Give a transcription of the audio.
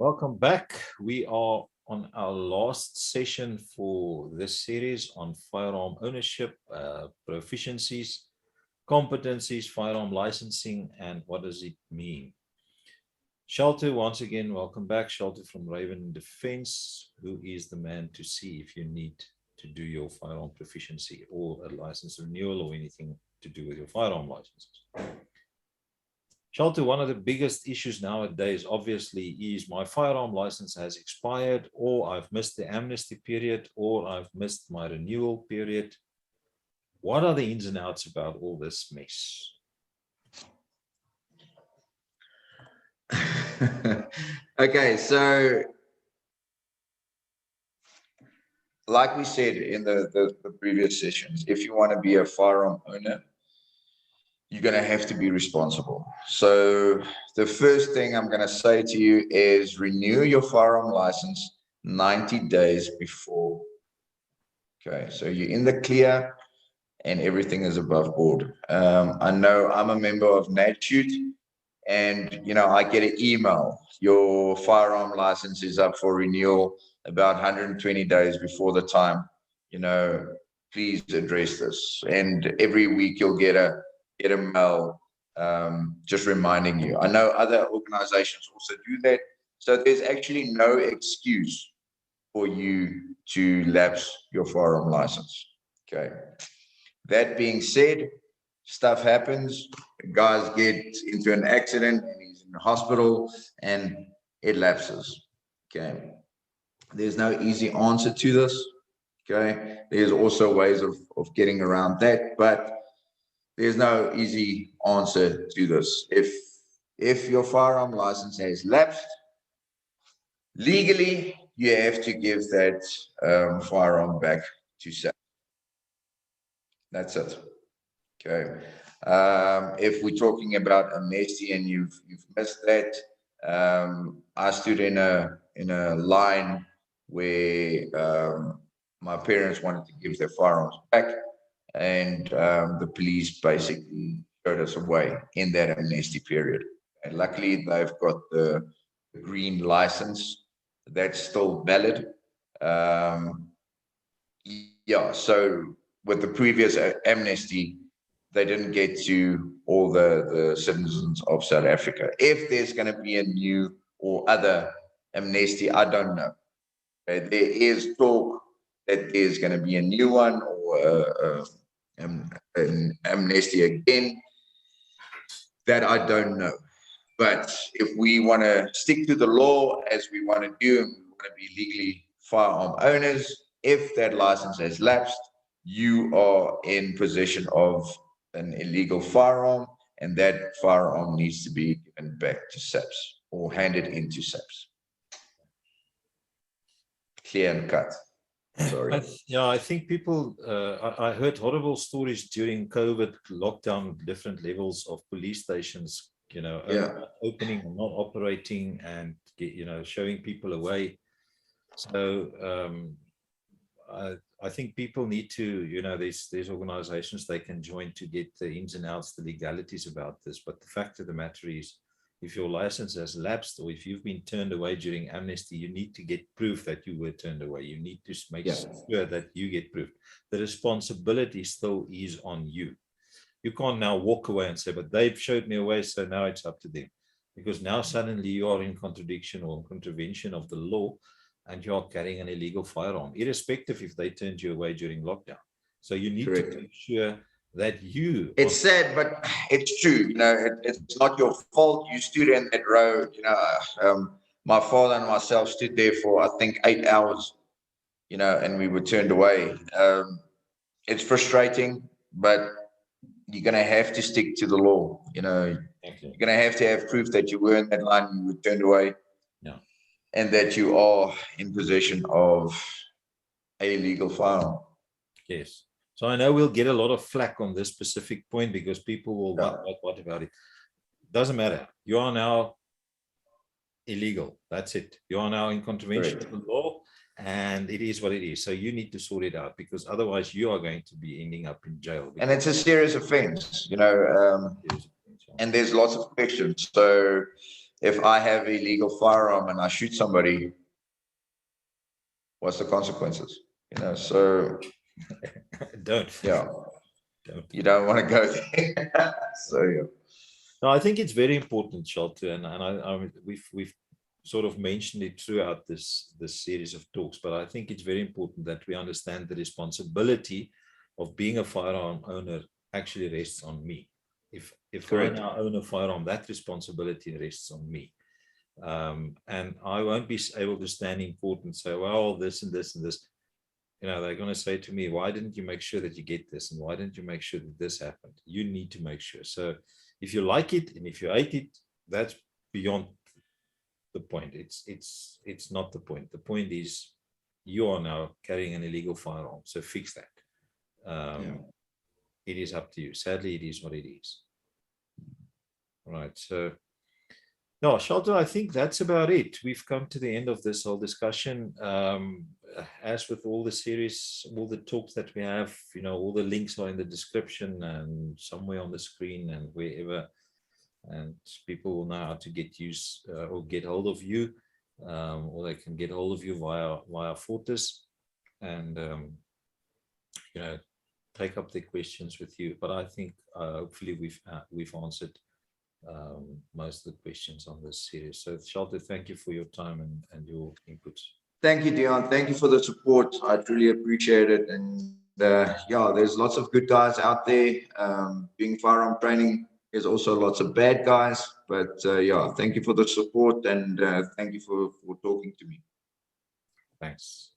Welcome back. We are on our last session for this series on firearm ownership, proficiencies, competencies, firearm licensing, and what does it mean? Shelter, once again, welcome back. Shelter from Raven Defense, who is the man to see if you need to do your firearm proficiency or a license renewal or anything to do with your firearm licenses. Shelter, one of the biggest issues nowadays, obviously, is my firearm license has expired, or I've missed the amnesty period, or I've missed my renewal period. What are the ins and outs about all this mess? Okay, so like we said in the previous sessions, if you want to be a firearm owner, you're going to have to be responsible. So the first thing I'm going to say to you is renew your firearm license 90 days before. Okay, so you're in the clear and everything is above board. I know I'm a member of NatShoot, and I get an email. Your firearm license is up for renewal about 120 days before the time. Please address this. And every week you'll get a mail just reminding you. I know other organizations also do that. So there's actually no excuse for you to lapse your firearm license. Okay. That being said, stuff happens. Guys get into an accident and he's in the hospital and it lapses. Okay. There's no easy answer to this. Okay. There's also ways of getting around that, but there's no easy answer to this. If your firearm license has lapsed, legally, you have to give that firearm back to SAP. That's it. Okay. If we're talking about amnesty and you've missed that, I stood in a line where my parents wanted to give their firearms back, and the police basically showed us away in that amnesty period. And luckily, they've got the green license that's still valid. So with the previous amnesty, they didn't get to all the citizens of South Africa. If there's going to be a new or other amnesty, I don't know. There is talk that there's going to be a new one or an amnesty again. That I don't know. But if we want to stick to the law as we want to do, and we want to be legally firearm owners, if that license has lapsed, you are in possession of an illegal firearm, and that firearm needs to be given back to SAPS or handed into SAPS. Clear and cut. Sorry. I think people, I heard horrible stories during COVID lockdown, different levels of police stations, opening and not operating, and, showing people away. So I think people need to, there's organizations they can join to get the ins and outs, the legalities about this. But the fact of the matter is, if your license has lapsed or if you've been turned away during amnesty, you need to get proof that you were turned away. You need to make sure that you get proof. The responsibility still is on you. You can't now walk away and say, but they've showed me away, so now it's up to them. Because now suddenly you are in contradiction or contravention of the law, and you are carrying an illegal firearm, irrespective if they turned you away during lockdown. So you need to make sure that you... It's sad, but it's true. It's not your fault. You stood in that road. My father and myself stood there for, I think, 8 hours, and we were turned away. It's frustrating, but you're going to have to stick to the law. You're going to have proof that you were in that line and you were turned away. Yeah. And that you are in possession of a legal firearm. Yes. So I know we'll get a lot of flack on this specific point because people will, what about it? Doesn't matter. You are now illegal. That's it. You are now in contravention of the law, and it is what it is. So you need to sort it out, because otherwise you are going to be ending up in jail. And it's a serious offense, and there's lots of questions. So if I have a legal firearm and I shoot somebody, what's the consequences? You know, so Don't. yeah, Don't. you don't want to go there. So yeah. No, I think it's very important, Shelter, and we've sort of mentioned it throughout this series of talks, but I think it's very important that we understand the responsibility of being a firearm owner actually rests on me. If I now own a firearm, that responsibility rests on me. And I won't be able to stand in court and say, well, this and this and this. You know, they're going to say to me, why didn't you make sure that you get this? And why didn't you make sure that this happened? You need to make sure. So if you like it and if you hate it, that's beyond the point. It's not the point. The point is you are now carrying an illegal firearm. So fix that. It is up to you. Sadly, it is what it is. Right. So no, Shelter, I think that's about it. We've come to the end of this whole discussion. As with all the series, all the talks that we have, you know, all the links are in the description and somewhere on the screen and wherever. And people will know how to get use or get hold of you, or they can get hold of you via Fortis, and you know, take up their questions with you. But I think hopefully we've answered most of the questions on this series. So Shelter, thank you for your time and your inputs. Thank you, Dion. Thank you for the support. I truly appreciate it. And yeah, there's lots of good guys out there. Doing firearm training, there's also lots of bad guys. But yeah, thank you for the support and thank you for talking to me. Thanks.